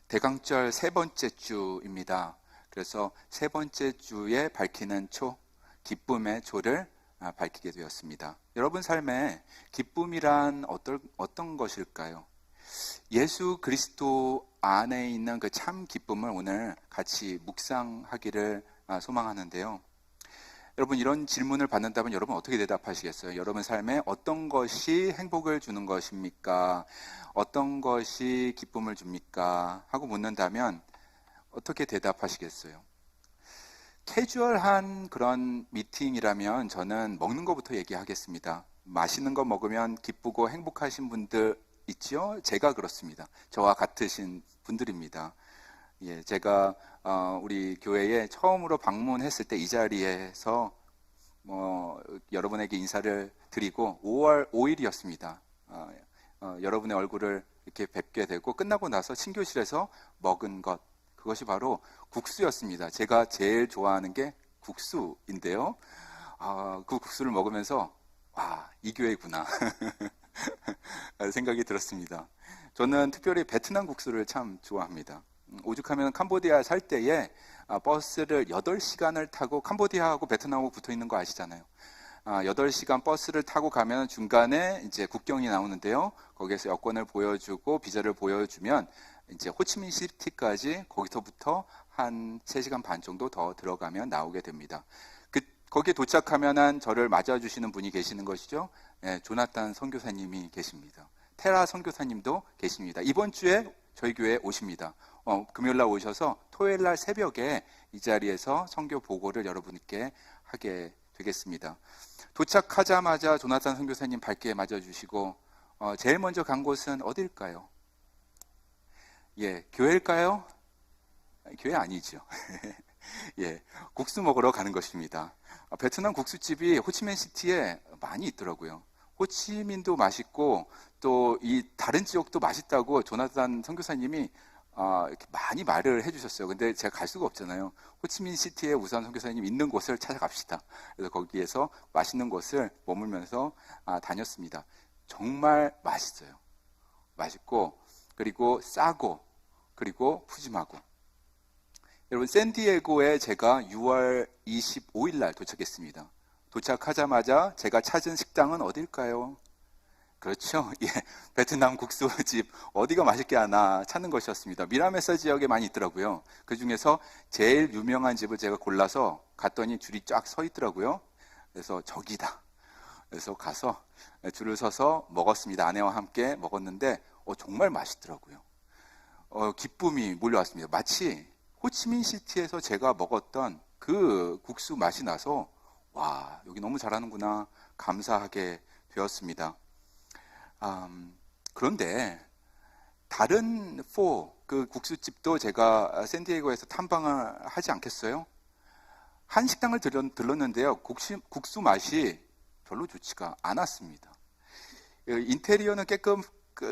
대강절 세 번째 주입니다. 그래서 세 번째 주에 밝히는 초, 기쁨의 초를 밝히게 되었습니다. 여러분 삶에 기쁨이란 어떤 것일까요? 예수 그리스도 안에 있는 그 참 기쁨을 오늘 같이 묵상하기를 소망하는데요. 여러분, 이런 질문을 받는다면 여러분 어떻게 대답하시겠어요? 여러분 삶에 어떤 것이 행복을 주는 것입니까? 어떤 것이 기쁨을 줍니까? 하고 묻는다면 어떻게 대답하시겠어요? 캐주얼한 그런 미팅이라면 저는 먹는 것부터 얘기하겠습니다. 맛있는 거 먹으면 기쁘고 행복하신 분들 있죠? 제가 그렇습니다. 저와 같으신 분들입니다. 예, 제가 우리 교회에 처음으로 방문했을 때 이 자리에서 여러분에게 인사를 드리고 5월 5일이었습니다. 여러분의 얼굴을 이렇게 뵙게 되고 끝나고 나서 친교실에서 먹은 것, 그것이 바로 국수였습니다. 제가 제일 좋아하는 게 국수인데요. 그 국수를 먹으면서 이 교회구나 생각이 들었습니다. 저는 특별히 베트남 국수를 참 좋아합니다. 오죽하면 캄보디아 살 때에 버스를 8시간을 타고, 캄보디아하고 베트남하고 붙어 있는 거 아시잖아요. 8시간 버스를 타고 가면 중간에 이제 국경이 나오는데요. 거기에서 여권을 보여주고 비자를 보여주면 이제 호치민 시티까지 거기서부터 한 3시간 반 정도 더 들어가면 나오게 됩니다. 거기에 도착하면 저를 맞아주시는 분이 계시는 것이죠. 네, 조나탄 선교사님이 계십니다. 테라 선교사님도 계십니다. 이번 주에 저희 교회에 오십니다. 금요일날 오셔서 토요일날 새벽에 이 자리에서 선교 보고를 여러분께 하게 되겠습니다. 도착하자마자 조나탄 선교사님 밝게 맞아주시고 제일 먼저 간 곳은 어딜까요? 예, 교회일까요? 교회 아니죠. 예, 국수 먹으러 가는 것입니다. 베트남 국수집이 호치민시티에 많이 있더라고요. 호치민도 맛있고 또 이 다른 지역도 맛있다고 조나단 선교사님이 이렇게 많이 말을 해주셨어요. 근데 제가 갈 수가 없잖아요. 호치민시티에 우선 선교사님 있는 곳을 찾아갑시다. 그래서 거기에서 맛있는 곳을 머물면서 다녔습니다. 정말 맛있어요. 맛있고 그리고 싸고 그리고 푸짐하고. 여러분, 샌디에고에 제가 6월 25일 날 도착했습니다. 도착하자마자 제가 찾은 식당은 어딜까요? 그렇죠. 예, 베트남 국수집 어디가 맛있게 하나 찾는 것이었습니다. 미라메사 지역에 많이 있더라고요. 그 중에서 제일 유명한 집을 제가 골라서 갔더니 줄이 쫙 서 있더라고요. 그래서 저기다. 그래서 가서 줄을 서서 먹었습니다. 아내와 함께 먹었는데 정말 맛있더라고요. 기쁨이 몰려왔습니다. 마치 호치민시티에서 제가 먹었던 그 국수 맛이 나서 여기 너무 잘하는구나 감사하게 되었습니다. 그런데 다른 그 국수집도 제가 샌디에고에서 탐방을 하지 않겠어요? 한 식당을 들렀는데요. 국수 맛이 별로 좋지가 않았습니다. 인테리어는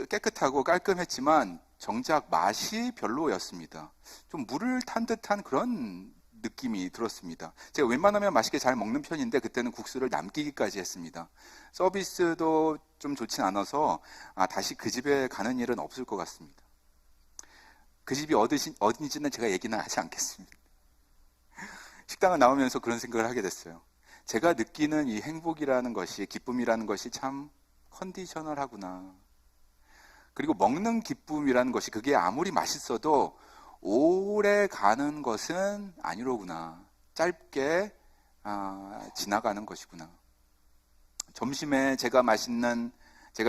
깨끗하고 깔끔했지만 정작 맛이 별로였습니다. 좀 물을 탄 듯한 그런 느낌이 들었습니다. 제가 웬만하면 맛있게 잘 먹는 편인데 그때는 국수를 남기기까지 했습니다. 서비스도 좀 좋진 않아서 다시 그 집에 가는 일은 없을 것 같습니다. 그 집이 어딘지는 제가 얘기는 하지 않겠습니다. 식당을 나오면서 그런 생각을 하게 됐어요. 제가 느끼는 이 행복이라는 것이, 기쁨이라는 것이 참 컨디셔널하구나. 그리고 먹는 기쁨이라는 것이 그게 아무리 맛있어도 오래 가는 것은 아니로구나. 짧게 지나가는 것이구나. 점심에 제가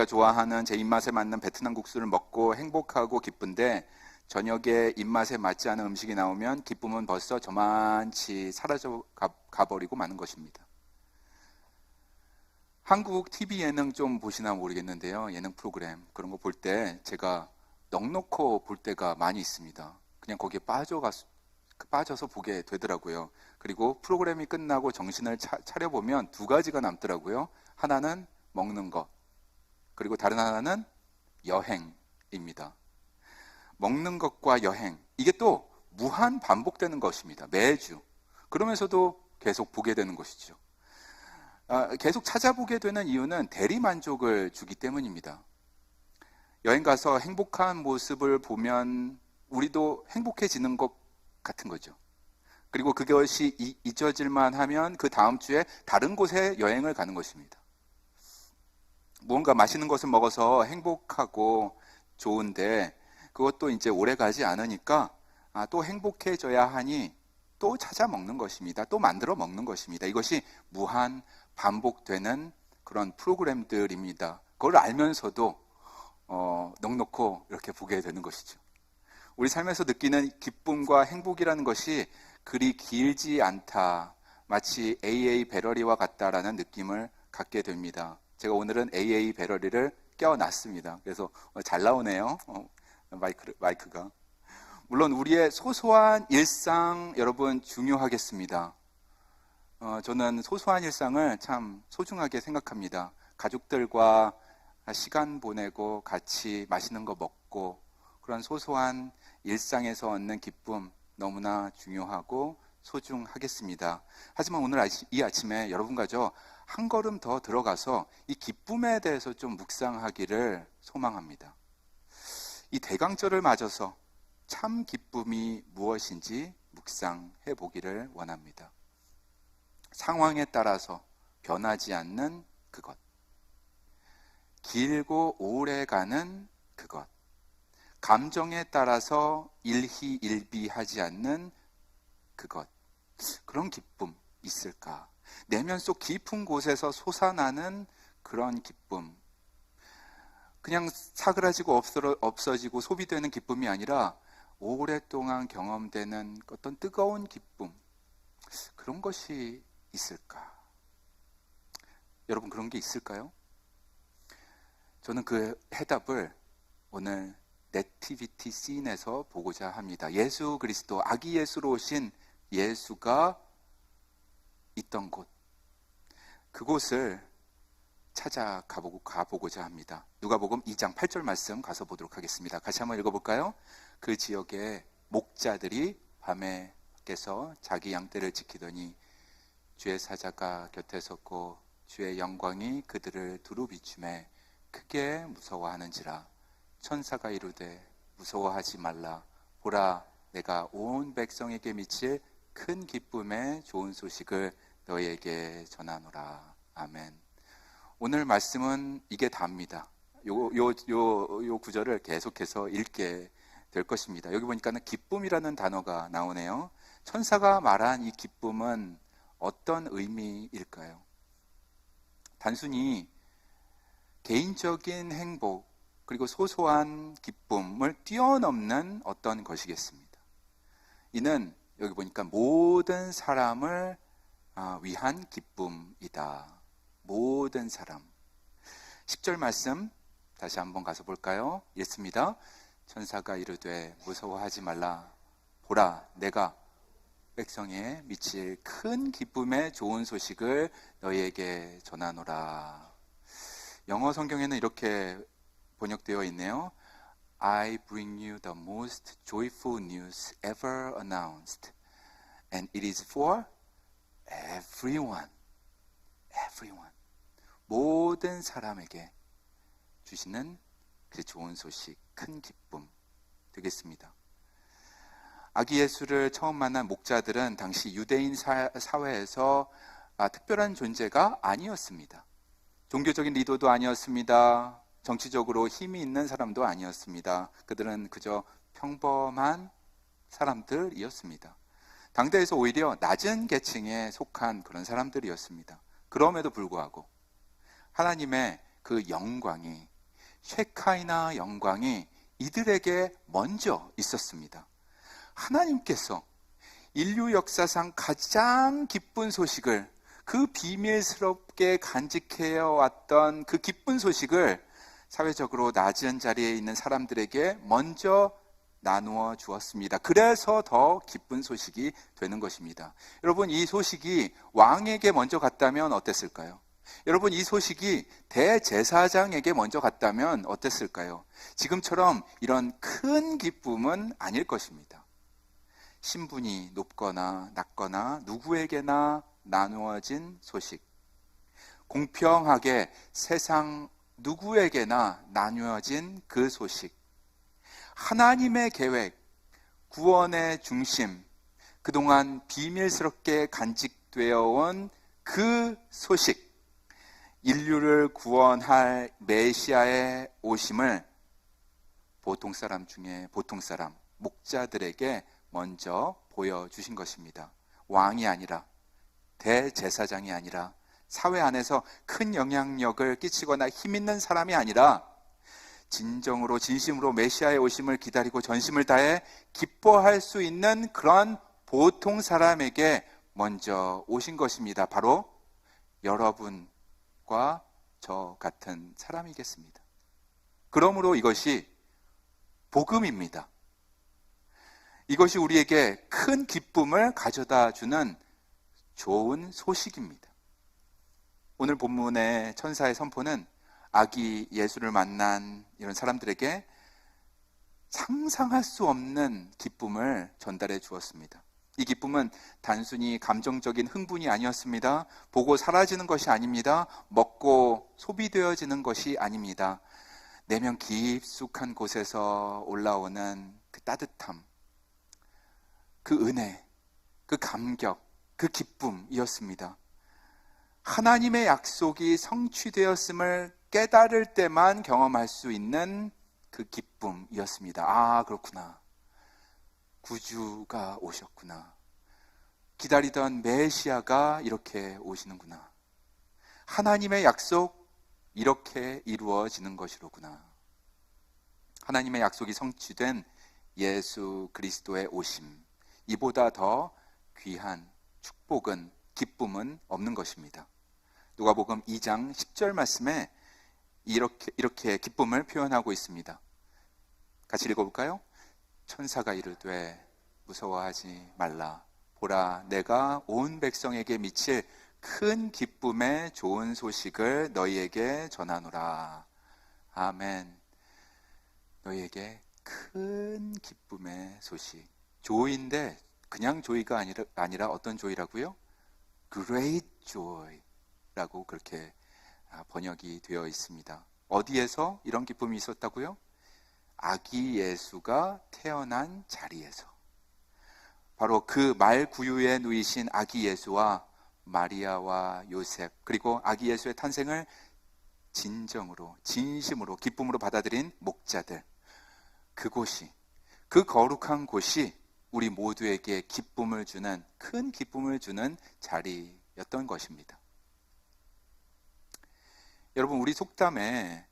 좋아하는 제 입맛에 맞는 베트남 국수를 먹고 행복하고 기쁜데 저녁에 입맛에 맞지 않은 음식이 나오면 기쁨은 벌써 저만치 사라져 가버리고 마는 것입니다. 한국 TV 예능 좀 보시나 모르겠는데요. 예능 프로그램 그런 거 볼 때 제가 넋놓고 볼 때가 많이 있습니다. 그냥 거기에 빠져서 보게 되더라고요. 그리고 프로그램이 끝나고 정신을 차려보면 2가지가 남더라고요. 하나는 먹는 것, 그리고 다른 하나는 여행입니다. 먹는 것과 여행, 이게 또 무한 반복되는 것입니다. 매주. 그러면서도 계속 보게 되는 것이죠. 계속 찾아보게 되는 이유는 대리만족을 주기 때문입니다. 여행 가서 행복한 모습을 보면 우리도 행복해지는 것 같은 거죠. 그리고 그것이 잊어질만 하면 그 다음 주에 다른 곳에 여행을 가는 것입니다. 무언가 맛있는 것을 먹어서 행복하고 좋은데 그것도 이제 오래 가지 않으니까 또 행복해져야 하니 또 찾아 먹는 것입니다. 또 만들어 먹는 것입니다. 이것이 무한 반복되는 그런 프로그램들입니다. 그걸 알면서도 넉넉히 이렇게 보게 되는 것이죠. 우리 삶에서 느끼는 기쁨과 행복이라는 것이 그리 길지 않다, 마치 AA 배러리와 같다라는 느낌을 갖게 됩니다. 제가 오늘은 AA 배러리를 껴놨습니다. 그래서 잘 나오네요. 마이크가. 물론 우리의 소소한 일상 여러분 중요하겠습니다. 저는 소소한 일상을 참 소중하게 생각합니다. 가족들과 시간 보내고 같이 맛있는 거 먹고 그런 소소한 일상에서 얻는 기쁨 너무나 중요하고 소중하겠습니다. 하지만 오늘 이 아침에 여러분과 저 한 걸음 더 들어가서 이 기쁨에 대해서 좀 묵상하기를 소망합니다. 이 대강절을 맞아서 참 기쁨이 무엇인지 묵상해 보기를 원합니다. 상황에 따라서 변하지 않는 그것, 길고 오래 가는 그것, 감정에 따라서 일희일비하지 않는 그것, 그런 기쁨 있을까? 내면 속 깊은 곳에서 솟아나는 그런 기쁨, 그냥 사그라지고 없어지고 소비되는 기쁨이 아니라 오랫동안 경험되는 어떤 뜨거운 기쁨, 그런 것이 있을까? 여러분 그런 게 있을까요? 저는 그 해답을 오늘 네티비티 씬에서 보고자 합니다. 예수 그리스도, 아기 예수로 오신 예수가 있던 곳, 그곳을 가보고자 합니다. 누가복음 2장 8절 말씀 가서 보도록 하겠습니다. 같이 한번 읽어볼까요? 그 지역에 목자들이 밤에 밖에서 자기 양떼를 지키더니 주의 사자가 곁에 섰고 주의 영광이 그들을 두루 비추매 크게 무서워하는지라. 천사가 이르되 무서워하지 말라. 보라, 내가 온 백성에게 미칠 큰 기쁨의 좋은 소식을 너희에게 전하노라. 아멘. 오늘 말씀은 이게 답니다. 요 구절을 계속해서 읽게 될 것입니다. 여기 보니까는 기쁨이라는 단어가 나오네요. 천사가 말한 이 기쁨은 어떤 의미일까요? 단순히 개인적인 행복 그리고 소소한 기쁨을 뛰어넘는 어떤 것이겠습니다. 이는 여기 보니까 모든 사람을 위한 기쁨이다. 모든 사람. 10절 말씀 다시 한번 가서 볼까요? 읽습니다. 천사가 이르되 무서워하지 말라. 보라, 내가 백성에 미칠 큰 기쁨의 좋은 소식을 너희에게 전하노라. 영어 성경에는 이렇게 번역되어 있네요. I bring you the most joyful news ever announced, and it is for everyone. Everyone. 모든 사람에게 주시는 그 좋은 소식, 큰 기쁨 되겠습니다. 아기 예수를 처음 만난 목자들은 당시 유대인 사회에서 특별한 존재가 아니었습니다. 종교적인 리더도 아니었습니다. 정치적으로 힘이 있는 사람도 아니었습니다. 그들은 그저 평범한 사람들이었습니다. 당대에서 오히려 낮은 계층에 속한 그런 사람들이었습니다. 그럼에도 불구하고 하나님의 그 영광이, 쉐카이나 영광이 이들에게 먼저 있었습니다. 하나님께서 인류 역사상 가장 기쁜 소식을, 그 비밀스럽게 간직해 왔던 그 기쁜 소식을 사회적으로 낮은 자리에 있는 사람들에게 먼저 나누어 주었습니다. 그래서 더 기쁜 소식이 되는 것입니다. 여러분, 이 소식이 왕에게 먼저 갔다면 어땠을까요? 여러분, 이 소식이 대제사장에게 먼저 갔다면 어땠을까요? 지금처럼 이런 큰 기쁨은 아닐 것입니다. 신분이 높거나 낮거나 누구에게나 나누어진 소식, 공평하게 세상 누구에게나 나누어진 그 소식, 하나님의 계획, 구원의 중심, 그동안 비밀스럽게 간직되어 온 그 소식, 인류를 구원할 메시아의 오심을 보통 사람 중에 보통 사람, 목자들에게 먼저 보여주신 것입니다. 왕이 아니라, 대제사장이 아니라, 사회 안에서 큰 영향력을 끼치거나 힘 있는 사람이 아니라 진정으로 진심으로 메시아의 오심을 기다리고 전심을 다해 기뻐할 수 있는 그런 보통 사람에게 먼저 오신 것입니다. 바로 여러분과 저 같은 사람이겠습니다. 그러므로 이것이 복음입니다. 이것이 우리에게 큰 기쁨을 가져다 주는 좋은 소식입니다. 오늘 본문의 천사의 선포는 아기 예수를 만난 이런 사람들에게 상상할 수 없는 기쁨을 전달해 주었습니다. 이 기쁨은 단순히 감정적인 흥분이 아니었습니다. 보고 사라지는 것이 아닙니다. 먹고 소비되어지는 것이 아닙니다. 내면 깊숙한 곳에서 올라오는 그 따뜻함, 그 은혜, 그 감격, 그 기쁨이었습니다. 하나님의 약속이 성취되었음을 깨달을 때만 경험할 수 있는 그 기쁨이었습니다. 아, 그렇구나. 구주가 오셨구나. 기다리던 메시아가 이렇게 오시는구나. 하나님의 약속, 이렇게 이루어지는 것이로구나. 하나님의 약속이 성취된 예수 그리스도의 오심, 이보다 더 귀한 축복은, 기쁨은 없는 것입니다. 누가복음 2장 10절 말씀에 이렇게 기쁨을 표현하고 있습니다. 같이 읽어볼까요? 천사가 이르되 무서워하지 말라. 보라, 내가 온 백성에게 미칠 큰 기쁨의 좋은 소식을 너희에게 전하노라. 아멘. 너희에게 큰 기쁨의 소식. 조이인데 그냥 조이가 아니라 어떤 조이라고요? Great joy라고 그렇게 번역이 되어 있습니다. 어디에서 이런 기쁨이 있었다고요? 아기 예수가 태어난 자리에서. 바로 그 말구유에 누이신 아기 예수와 마리아와 요셉, 그리고 아기 예수의 탄생을 진정으로, 진심으로, 기쁨으로 받아들인 목자들, 그곳이, 그 거룩한 곳이 우리 모두에게 기쁨을 주는, 큰 기쁨을 주는 자리였던 것입니다. 여러분, 우리 속담에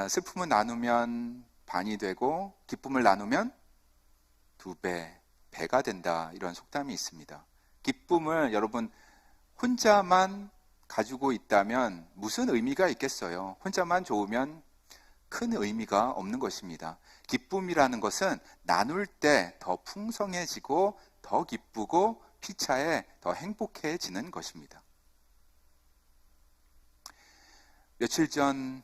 슬픔을 나누면 반이 되고 기쁨을 나누면 2배, 배가 된다, 이런 속담이 있습니다. 기쁨을 여러분 혼자만 가지고 있다면 무슨 의미가 있겠어요? 혼자만 좋으면 큰 의미가 없는 것입니다. 기쁨이라는 것은 나눌 때 더 풍성해지고 더 기쁘고 피차에 더 행복해지는 것입니다. 며칠 전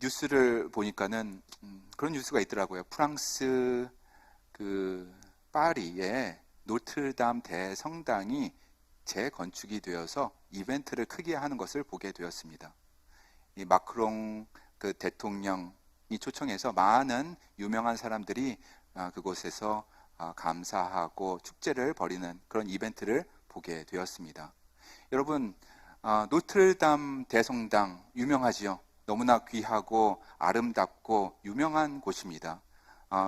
뉴스를 보니까는 그런 뉴스가 있더라고요. 프랑스 파리에 노트르담 대성당이 재건축이 되어서 이벤트를 크게 하는 것을 보게 되었습니다. 이 마크롱 대통령이 초청해서 많은 유명한 사람들이 그곳에서 감사하고 축제를 벌이는 그런 이벤트를 보게 되었습니다. 여러분, 노트르담 대성당 유명하지요? 너무나 귀하고 아름답고 유명한 곳입니다.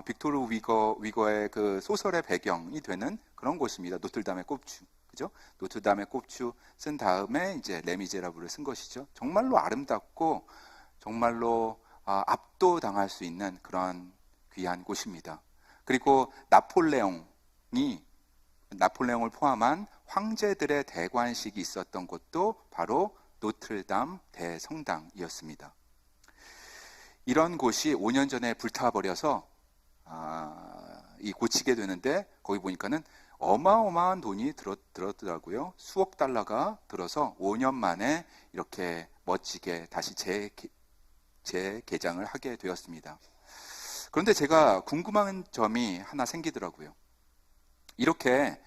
빅토르 위거의 그 소설의 배경이 되는 그런 곳입니다. 노트르담의 꼽주, 그죠? 노트르담의 꼽주 쓴 다음에 이제 레미제라블을 쓴 것이죠. 정말로 아름답고 정말로 압도당할 수 있는 그런 귀한 곳입니다. 그리고 나폴레옹을 포함한 황제들의 대관식이 있었던 곳도 바로 노트르담 대성당이었습니다. 이런 곳이 5년 전에 불타버려서 고치게 되는데 거기 보니까는 어마어마한 돈이 들었더라고요. 수억 달러가 들어서 5년 만에 이렇게 멋지게 다시 재개장을 하게 되었습니다. 그런데 제가 궁금한 점이 하나 생기더라고요. 이렇게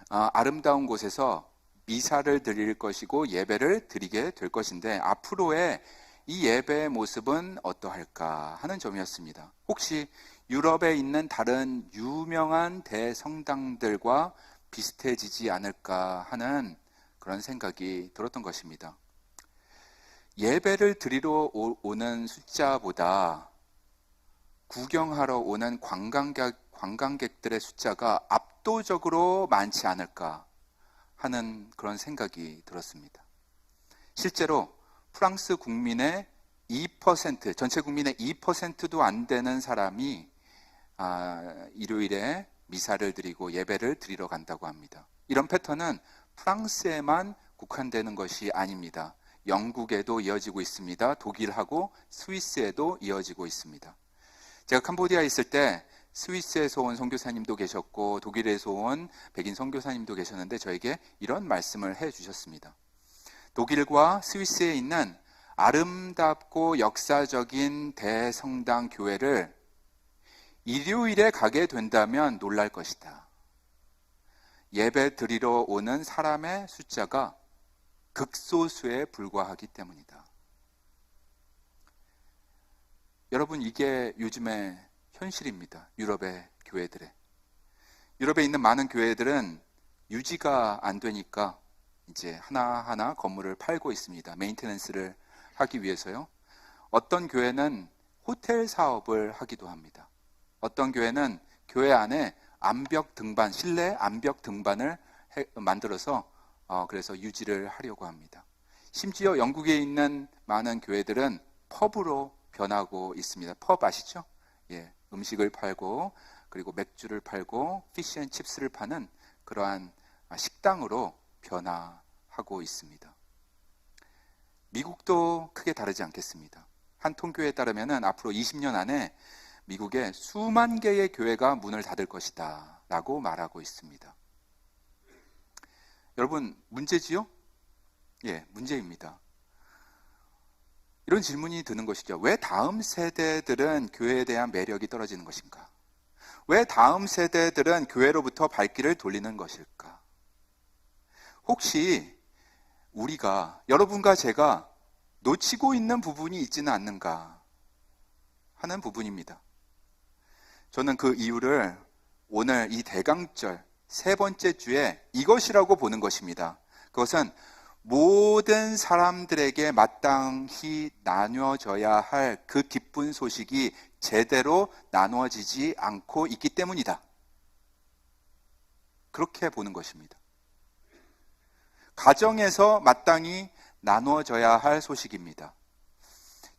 아름다운 곳에서 미사를 드릴 것이고 예배를 드리게 될 것인데 앞으로의 이 예배의 모습은 어떠할까 하는 점이었습니다. 혹시 유럽에 있는 다른 유명한 대성당들과 비슷해지지 않을까 하는 그런 생각이 들었던 것입니다. 예배를 드리러 오는 숫자보다 구경하러 오는 관광객들의 숫자가 압도적으로 많지 않을까 하는 그런 생각이 들었습니다. 실제로 프랑스 국민의 2%, 전체 국민의 2%도 안 되는 사람이 일요일에 미사를 드리고 예배를 드리러 간다고 합니다. 이런 패턴은 프랑스에만 국한되는 것이 아닙니다. 영국에도 이어지고 있습니다. 독일하고 스위스에도 이어지고 있습니다. 제가 캄보디아에 있을 때 스위스에서 온 선교사님도 계셨고 독일에서 온 백인 선교사님도 계셨는데 저에게 이런 말씀을 해주셨습니다. 독일과 스위스에 있는 아름답고 역사적인 대성당 교회를 일요일에 가게 된다면 놀랄 것이다. 예배 드리러 오는 사람의 숫자가 극소수에 불과하기 때문이다. 여러분, 이게 요즘의 현실입니다. 유럽의 교회들의. 유럽에 있는 많은 교회들은 유지가 안 되니까 이제 하나하나 건물을 팔고 있습니다. 메인테넌스를 하기 위해서요. 어떤 교회는 호텔 사업을 하기도 합니다. 어떤 교회는 교회 안에 암벽 등반, 실내 암벽 등반을 만들어서 그래서 유지를 하려고 합니다. 심지어 영국에 있는 많은 교회들은 펍으로 변하고 있습니다. 펍 아시죠? 예, 음식을 팔고 그리고 맥주를 팔고 피쉬앤칩스를 파는 그러한 식당으로 변화하고 있습니다. 미국도 크게 다르지 않겠습니다. 한 통계에 따르면 앞으로 20년 안에 미국에 수만 개의 교회가 문을 닫을 것이다 라고 말하고 있습니다. 여러분, 문제지요? 예, 문제입니다. 이런 질문이 드는 것이죠. 왜 다음 세대들은 교회에 대한 매력이 떨어지는 것인가? 왜 다음 세대들은 교회로부터 발길을 돌리는 것일까? 혹시 우리가, 여러분과 제가 놓치고 있는 부분이 있지는 않는가 하는 부분입니다. 저는 그 이유를 오늘 이 대강절 세 번째 주에 이것이라고 보는 것입니다. 그것은 모든 사람들에게 마땅히 나누어져야 할 그 기쁜 소식이 제대로 나누어지지 않고 있기 때문이다. 그렇게 보는 것입니다. 가정에서 마땅히 나누어져야 할 소식입니다.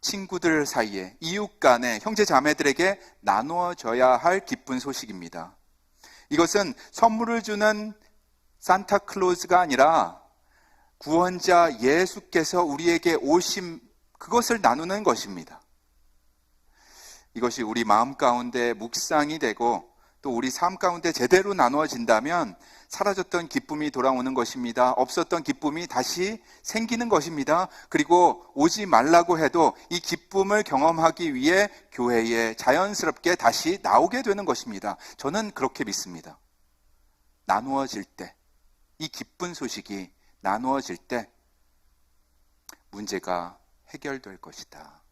친구들 사이에, 이웃 간에, 형제 자매들에게 나누어져야 할 기쁜 소식입니다. 이것은 선물을 주는 산타클로즈가 아니라 구원자 예수께서 우리에게 오심, 그것을 나누는 것입니다. 이것이 우리 마음 가운데 묵상이 되고 또 우리 삶 가운데 제대로 나누어진다면 사라졌던 기쁨이 돌아오는 것입니다. 없었던 기쁨이 다시 생기는 것입니다. 그리고 오지 말라고 해도 이 기쁨을 경험하기 위해 교회에 자연스럽게 다시 나오게 되는 것입니다. 저는 그렇게 믿습니다. 나누어질 때, 이 기쁜 소식이 나누어질 때 문제가 해결될 것이다.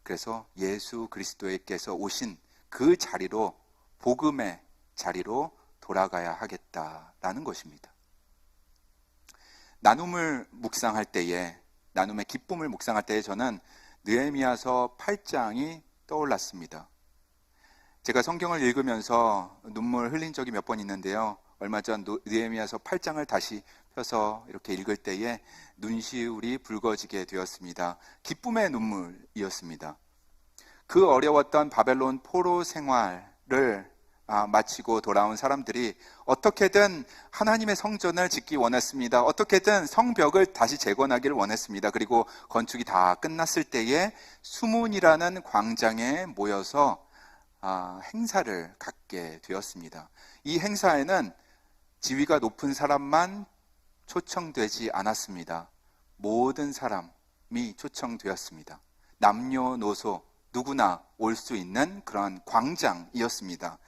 그래서 예수 그리스도께서 오신 그 자리로, 복음의 자리로 돌아가야 하겠다라는 것입니다. 나눔을 묵상할 때에, 나눔의 기쁨을 묵상할 때에 저는 느헤미야서 8장이 떠올랐습니다. 제가 성경을 읽으면서 눈물 흘린 적이 몇 번 있는데요. 얼마 전 느헤미야서 8장을 다시 펴서 이렇게 읽을 때에 눈시울이 붉어지게 되었습니다. 기쁨의 눈물이었습니다. 그 어려웠던 바벨론 포로 생활을 마치고 돌아온 사람들이 어떻게든 하나님의 성전을 짓기 원했습니다. 어떻게든 성벽을 다시 재건하기를 원했습니다. 그리고 건축이 다 끝났을 때에 수문이라는 광장에 모여서 행사를 갖게 되었습니다. 이 행사에는 지위가 높은 사람만 초청되지 않았습니다. 모든 사람이 초청되었습니다. 남녀노소 누구나 올 수 있는 그런 광장이었습니다.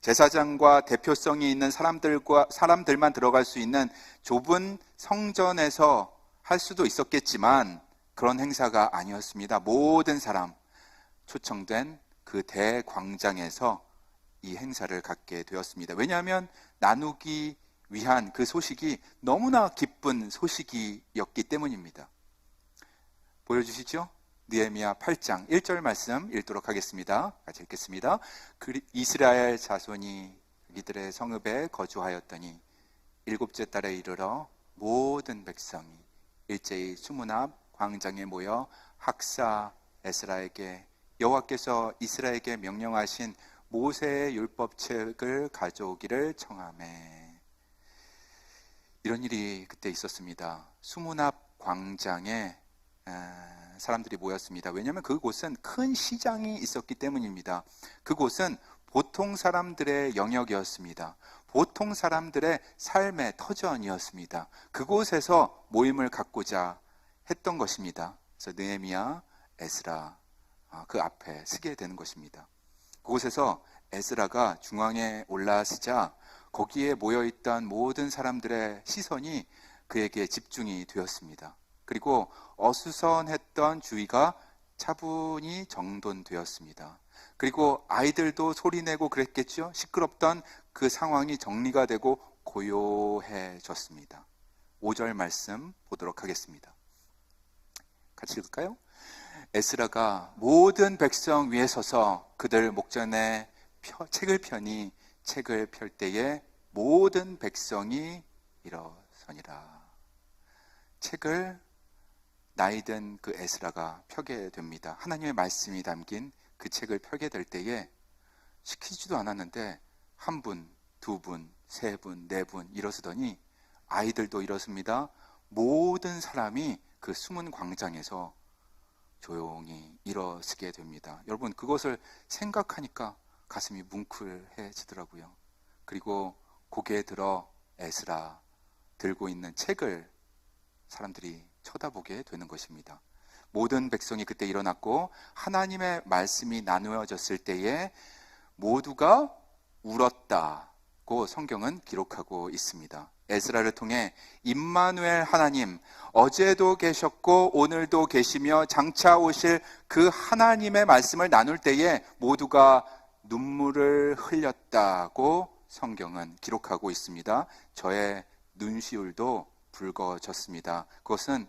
제사장과 대표성이 있는 사람들만 들어갈 수 있는 좁은 성전에서 할 수도 있었겠지만 그런 행사가 아니었습니다. 모든 사람, 초청된 그 그 대광장에서 이 행사를 갖게 되었습니다. 왜냐하면 나누기 위한 그 소식이 너무나 기쁜 소식이었기 때문입니다. 보여주시죠? 느헤미야 8장 1절 말씀 읽도록 하겠습니다. 같이 읽겠습니다. 이스라엘 자손이 이들의 성읍에 거주하였더니 일곱째 달에 이르러 모든 백성이 일제히 수문 앞 광장에 모여 학사 에스라에게 여호와께서 이스라엘에게 명령하신 모세의 율법책을 가져오기를 청하매. 이런 일이 그때 있었습니다. 수문 앞 광장에 사람들이 모였습니다. 왜냐하면 그곳은 큰 시장이 있었기 때문입니다. 그곳은 보통 사람들의 영역이었습니다. 보통 사람들의 삶의 터전이었습니다. 그곳에서 모임을 갖고자 했던 것입니다. 그래서 느헤미야, 에스라 그 앞에 서게 되는 것입니다. 그곳에서 에스라가 중앙에 올라서자 거기에 모여있던 모든 사람들의 시선이 그에게 집중이 되었습니다. 그리고 어수선했던 주의가 차분히 정돈되었습니다. 그리고 아이들도 소리내고 그랬겠죠. 시끄럽던 그 상황이 정리가 되고 고요해졌습니다. 5절 말씀 보도록 하겠습니다. 같이 읽을까요? 에스라가 모든 백성 위에 서서 그들 목전에 책을 펴니 책을 펼 때에 모든 백성이 일어서니라. 책을 나이든 그 에스라가 펴게 됩니다. 하나님의 말씀이 담긴 그 책을 펴게 될 때에 시키지도 않았는데 한 분, 두 분, 세 분, 네 분 일어서더니 아이들도 일어섭니다. 모든 사람이 그 숨은 광장에서 조용히 일어서게 됩니다. 여러분, 그것을 생각하니까 가슴이 뭉클해지더라고요. 그리고 고개에 들어 에스라 들고 있는 책을 사람들이 쳐다보게 되는 것입니다. 모든 백성이 그때 일어났고 하나님의 말씀이 나누어졌을 때에 모두가 울었다고 성경은 기록하고 있습니다. 에스라를 통해 임마누엘 하나님, 어제도 계셨고 오늘도 계시며 장차 오실 그 하나님의 말씀을 나눌 때에 모두가 눈물을 흘렸다고 성경은 기록하고 있습니다. 저의 눈시울도 붉어졌습니다. 그것은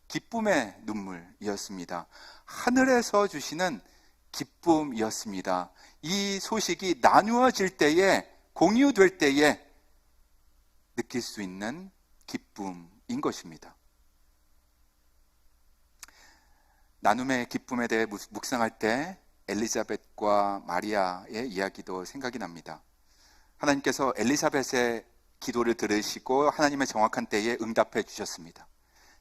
기쁨의 눈물이었습니다. 하늘에서 주시는 기쁨이었습니다. 이 소식이 나누어질 때에, 공유될 때에 느낄 수 있는 기쁨인 것입니다. 나눔의 기쁨에 대해 묵상할 때 엘리자벳과 마리아의 이야기도 생각이 납니다. 하나님께서 엘리사벳의 기도를 들으시고 하나님의 정확한 때에 응답해 주셨습니다.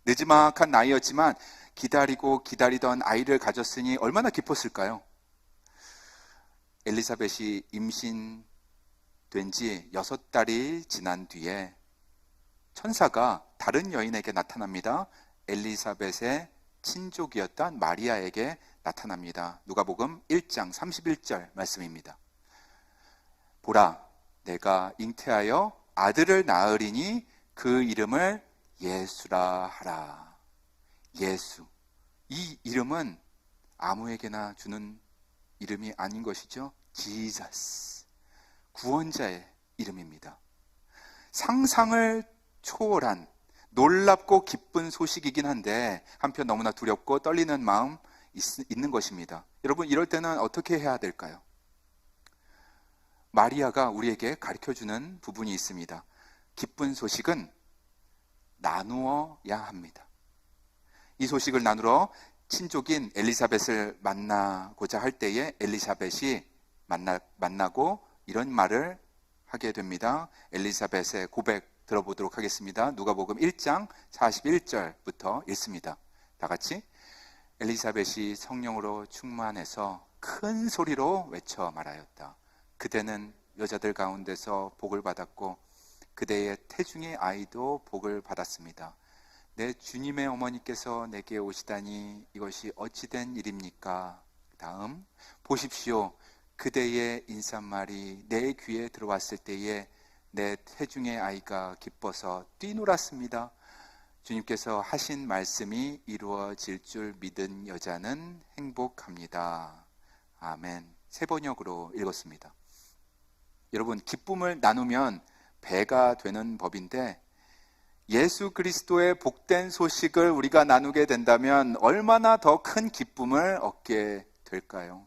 늦지막한 나이였지만 기다리고 기다리던 아이를 가졌으니 얼마나 기뻤을까요? 엘리사벳이 임신된 지 6달이 지난 뒤에 천사가 다른 여인에게 나타납니다. 엘리사벳의 친족이었던 마리아에게 나타납니다. 누가복음 1장 31절 말씀입니다. 보라, 내가 잉태하여 아들을 낳으리니 그 이름을 예수라 하라. 예수. 이 이름은 아무에게나 주는 이름이 아닌 것이죠. 지저스. 구원자의 이름입니다. 상상을 초월한 놀랍고 기쁜 소식이긴 한데 한편 너무나 두렵고 떨리는 마음 있는 것입니다. 여러분, 이럴 때는 어떻게 해야 될까요? 마리아가 우리에게 가르쳐주는 부분이 있습니다. 기쁜 소식은 나누어야 합니다. 이 소식을 나누러 친족인 엘리사벳을 만나고자 할 때에 엘리사벳이 만나고 이런 말을 하게 됩니다. 엘리사벳의 고백 들어보도록 하겠습니다. 누가복음 1장 41절부터 읽습니다. 다 같이. 엘리사벳이 성령으로 충만해서 큰 소리로 외쳐 말하였다. 그대는 여자들 가운데서 복을 받았고 그대의 태중의 아이도 복을 받았습니다. 내 주님의 어머니께서 내게 오시다니 이것이 어찌된 일입니까? 다음, 보십시오. 그대의 인사말이 내 귀에 들어왔을 때에 내 태중의 아이가 기뻐서 뛰놀았습니다. 주님께서 하신 말씀이 이루어질 줄 믿은 여자는 행복합니다. 아멘. 새 번역으로 읽었습니다. 여러분, 기쁨을 나누면 배가 되는 법인데 예수 그리스도의 복된 소식을 우리가 나누게 된다면 얼마나 더 큰 기쁨을 얻게 될까요?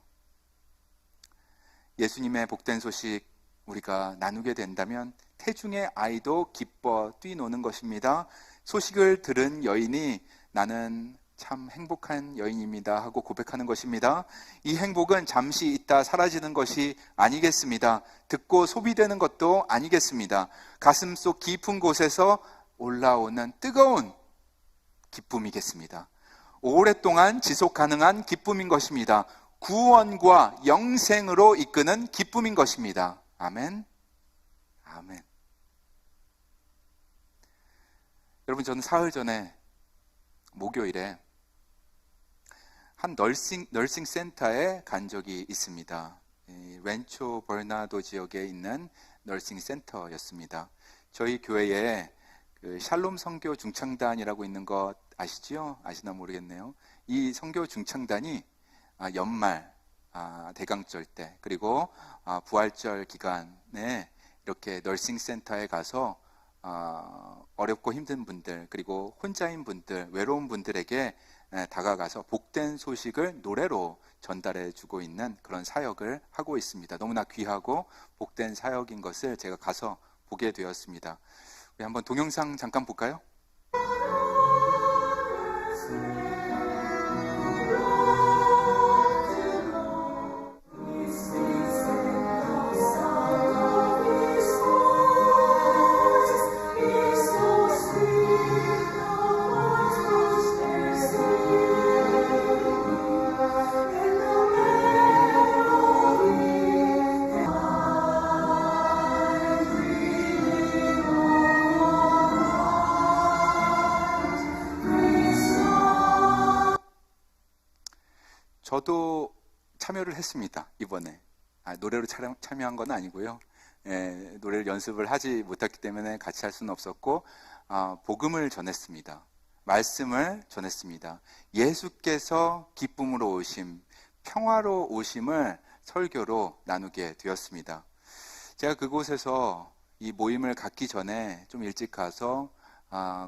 예수님의 복된 소식 우리가 나누게 된다면 태중의 아이도 기뻐 뛰노는 것입니다. 소식을 들은 여인이 나는 참 행복한 여인입니다 하고 고백하는 것입니다. 이 행복은 잠시 있다 사라지는 것이 아니겠습니다. 듣고 소비되는 것도 아니겠습니다. 가슴속 깊은 곳에서 올라오는 뜨거운 기쁨이겠습니다. 오랫동안 지속 가능한 기쁨인 것입니다. 구원과 영생으로 이끄는 기쁨인 것입니다. 아멘. 아멘. 여러분, 저는 사흘 전에 목요일에 한 널싱 센터에 간 적이 있습니다. 렌초 버나도 지역에 있는 널싱 센터였습니다. 저희 교회에 그 샬롬 선교 중창단이라고 있는 것 아시죠? 아시나 모르겠네요. 이 선교 중창단이 연말 대강절 때 그리고 부활절 기간에 이렇게 널싱 센터에 가서 어렵고 힘든 분들 그리고 혼자인 분들, 외로운 분들에게 다가가서 복된 소식을 노래로 전달해 주고 있는 그런 사역을 하고 있습니다. 너무나 귀하고 복된 사역인 것을 제가 가서 보게 되었습니다. 우리 한번 동영상 잠깐 볼까요? 저도 참여를 했습니다. 이번에 노래로 참여한 건 아니고요. 노래를 연습을 하지 못했기 때문에 같이 할 수는 없었고 복음을 전했습니다. 말씀을 전했습니다. 예수께서 기쁨으로 오심, 평화로 오심을 설교로 나누게 되었습니다. 제가 그곳에서 이 모임을 갖기 전에 좀 일찍 가서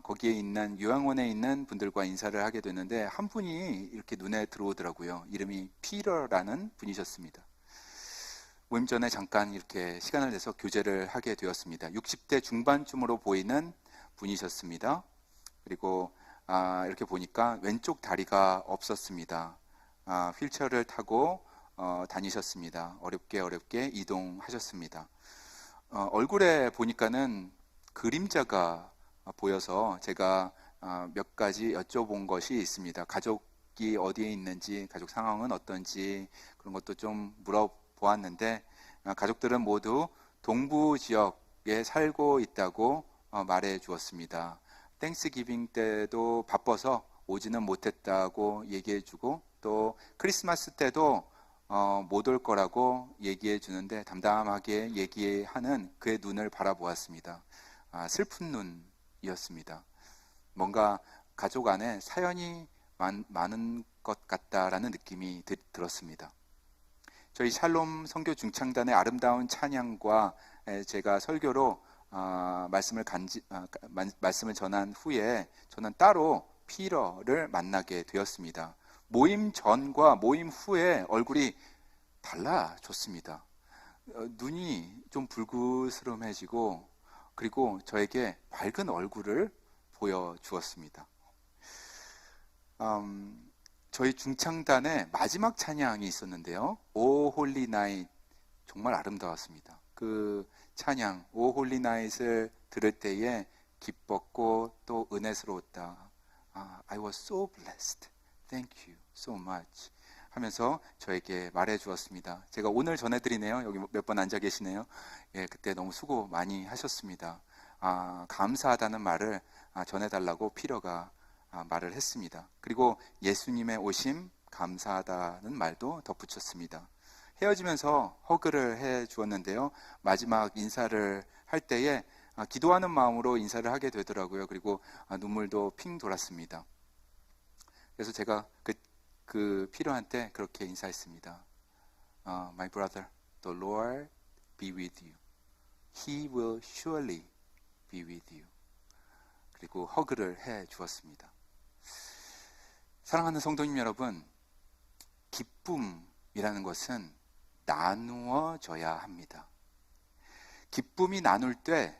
거기에 있는 요양원에 있는 분들과 인사를 하게 됐는데 한 분이 이렇게 눈에 들어오더라고요. 이름이 피터라는 분이셨습니다. 모임 전에 잠깐 이렇게 시간을 내서 교제를 하게 되었습니다. 60대 중반쯤으로 보이는 분이셨습니다. 그리고 이렇게 보니까 왼쪽 다리가 없었습니다. 휠체어를 타고 다니셨습니다. 어렵게 이동하셨습니다. 얼굴에 보니까는 그림자가 보여서 제가 몇 가지 여쭤본 것이 있습니다. 가족이 어디에 있는지, 가족 상황은 어떤지 그런 것도 좀 물어보았는데 가족들은 모두 동부 지역에 살고 있다고 말해 주었습니다. 땡스기빙 때도 바빠서 오지는 못했다고 얘기해 주고 또 크리스마스 때도 못 올 거라고 얘기해 주는데 담담하게 얘기하는 그의 눈을 바라보았습니다. 슬픈 눈이었습니다. 뭔가 가족 안에 사연이 많은 것 같다라는 느낌이 들었습니다. 저희 샬롬 선교 중창단의 아름다운 찬양과 제가 설교로 말씀을 전한 후에 저는 따로 피터를 만나게 되었습니다. 모임 전과 모임 후에 얼굴이 달라졌습니다. 눈이 좀 불그스름해지고 그리고 저에게 밝은 얼굴을 보여주었습니다. 저희 중창단의 마지막 찬양이 있었는데요. 오 홀리 나잇 정말 아름다웠습니다. 그 찬양 오 홀리 나잇을 들을 때에 기뻤고 또 은혜스러웠다. I was so blessed. Thank you so much. 하면서 저에게 말해 주었습니다. 제가 오늘 전해드리네요. 여기 몇 번 앉아 계시네요. 그때 너무 수고 많이 하셨습니다. 감사하다는 말을 전해달라고 피터가 말을 했습니다. 그리고 예수님의 오심 감사하다는 말도 덧붙였습니다. 헤어지면서 허그를 해 주었는데요. 마지막 인사를 할 때에 기도하는 마음으로 인사를 하게 되더라고요. 그리고 눈물도 핑 돌았습니다. 그래서 제가 그 피터한테 그렇게 인사했습니다. My brother, the Lord be with you. He will surely be with you. 그리고 허그를 해 주었습니다. 사랑하는 성도님 여러분, 기쁨이라는 것은 나누어져야 합니다. 기쁨이 나눌 때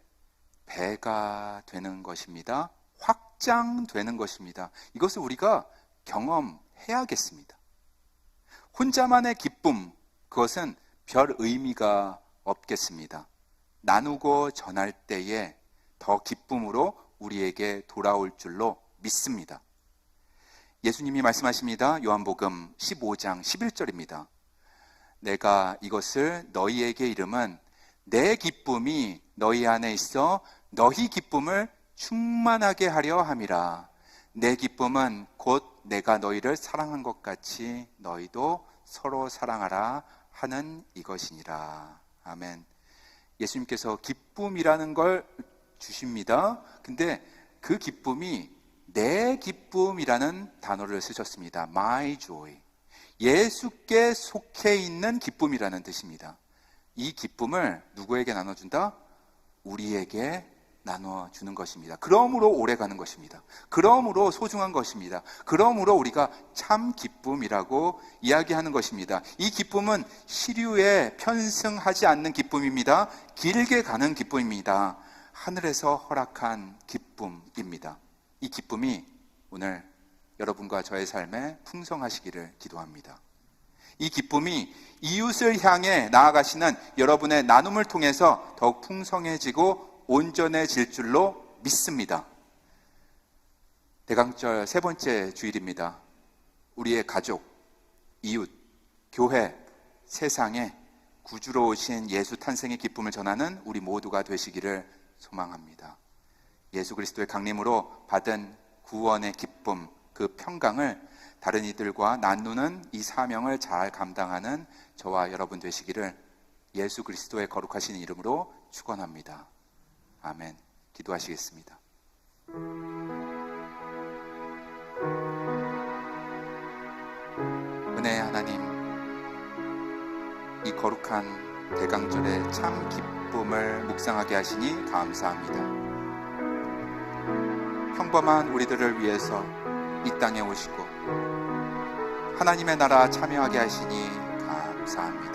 배가 되는 것입니다. 확장되는 것입니다. 이것을 우리가 경험해야겠습니다. 혼자만의 기쁨, 그것은 별 의미가 없겠습니다. 나누고 전할 때에 더 기쁨으로 우리에게 돌아올 줄로 믿습니다. 예수님이 말씀하십니다. 요한복음 15장 11절입니다. 내가 이것을 너희에게 이름은 내 기쁨이 너희 안에 있어 너희 기쁨을 충만하게 하려 함이라. 내 기쁨은 곧 내가 너희를 사랑한 것 같이 너희도 서로 사랑하라 하는 이것이니라. 아멘. 예수님께서 기쁨이라는 걸 주십니다. 근데 그 기쁨이 내 기쁨이라는 단어를 쓰셨습니다. My joy. 예수께 속해 있는 기쁨이라는 뜻입니다. 이 기쁨을 누구에게 나눠준다? 우리에게 나눠주는 것입니다. 그러므로 오래가는 것입니다. 그러므로 소중한 것입니다. 그러므로 우리가 참 기쁨이라고 이야기하는 것입니다. 이 기쁨은 시류에 편승하지 않는 기쁨입니다. 길게 가는 기쁨입니다. 하늘에서 허락한 기쁨입니다. 이 기쁨이 오늘 여러분과 저의 삶에 풍성하시기를 기도합니다. 이 기쁨이 이웃을 향해 나아가시는 여러분의 나눔을 통해서 더욱 풍성해지고 온전해질 줄로 믿습니다. 대강절 세 번째 주일입니다. 우리의 가족, 이웃, 교회, 세상에 구주로 오신 예수 탄생의 기쁨을 전하는 우리 모두가 되시기를 소망합니다. 예수 그리스도의 강림으로 받은 구원의 기쁨, 그 평강을 다른 이들과 나누는 이 사명을 잘 감당하는 저와 여러분 되시기를 예수 그리스도의 거룩하신 이름으로 축원합니다. 아멘. 기도하시겠습니다. 은혜의 하나님, 이 거룩한 대강절의 참 기쁨을 묵상하게 하시니 감사합니다. 평범한 우리들을 위해서 이 땅에 오시고 하나님의 나라 참여하게 하시니 감사합니다.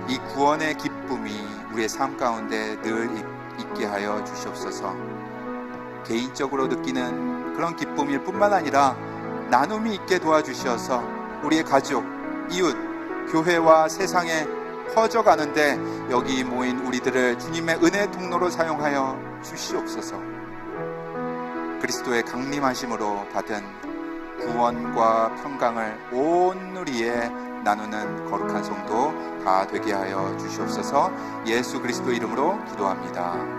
이 구원의 기쁨이 우리의 삶 가운데 늘 있게 하여 주시옵소서. 개인적으로 느끼는 그런 기쁨일 뿐만 아니라 나눔이 있게 도와주셔서 우리의 가족, 이웃, 교회와 세상에 퍼져가는데 여기 모인 우리들을 주님의 은혜 통로로 사용하여 주시옵소서. 그리스도의 강림하심으로 받은 구원과 평강을 온 우리에 나누는 거룩한 성도 다 되게 하여 주시옵소서. 예수 그리스도 이름으로 기도합니다.